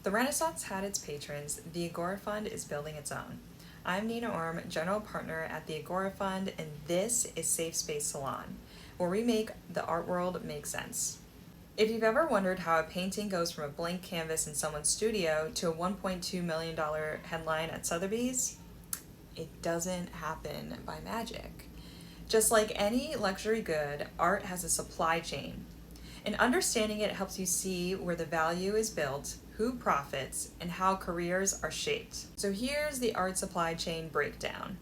The Renaissance had its patrons, the Agora Fund is building its own. I'm Nina Orm, General Partner at the Agora Fund, and this is Safe Space Salon, where we make the art world make sense. If you've ever wondered how a painting goes from a blank canvas in someone's studio to a $1.2 million headline at Sotheby's, it doesn't happen by magic. Just like any luxury good, art has a supply chain. And understanding it helps you see where the value is built, who profits, and how careers are shaped. So here's the art supply chain breakdown.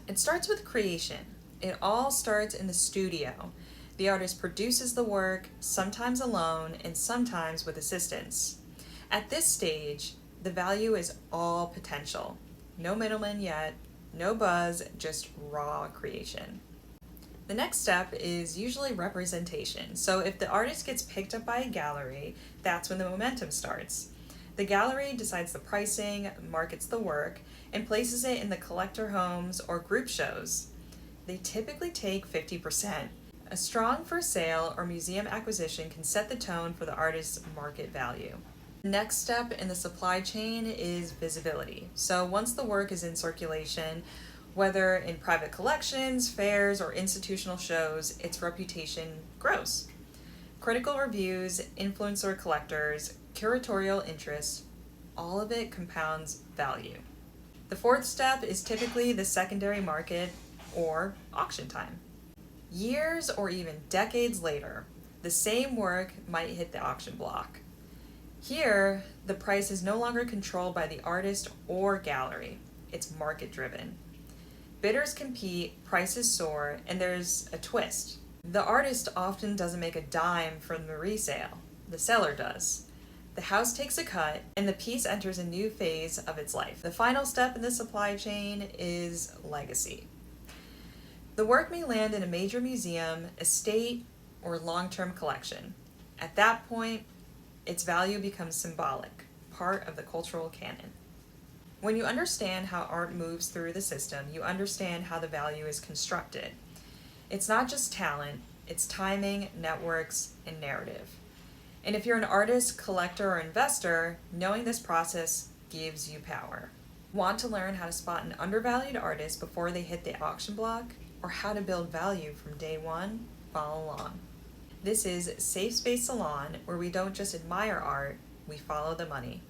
It starts with creation. It all starts in the studio. The artist produces the work, sometimes alone and sometimes with assistance. At this stage, the value is all potential. No middleman yet, no buzz, just raw creation. The next step is usually representation. So if the artist gets picked up by a gallery, that's when the momentum starts. The gallery decides the pricing, markets the work, and places it in the collector homes or group shows. They typically take 50%. A strong first sale or museum acquisition can set the tone for the artist's market value. The next step in the supply chain is visibility. So once the work is in circulation, whether in private collections, fairs, or institutional shows, its reputation grows. Critical reviews, influencer collectors, curatorial interest, all of it compounds value. The fourth step is typically the secondary market or auction time. Years or even decades later, the same work might hit the auction block. Here, the price is no longer controlled by the artist or gallery. It's market driven. Bidders compete, prices soar, and there's a twist. The artist often doesn't make a dime from the resale. The seller does. The house takes a cut, and the piece enters a new phase of its life. The final step in the supply chain is legacy. The work may land in a major museum, estate, or long-term collection. At that point, its value becomes symbolic, part of the cultural canon. When you understand how art moves through the system, you understand how the value is constructed. It's not just talent, it's timing, networks, and narrative. And if you're an artist, collector, or investor, knowing this process gives you power. Want to learn how to spot an undervalued artist before they hit the auction block, or how to build value from day one? Follow along. This is Safe Space Salon, where we don't just admire art, we follow the money.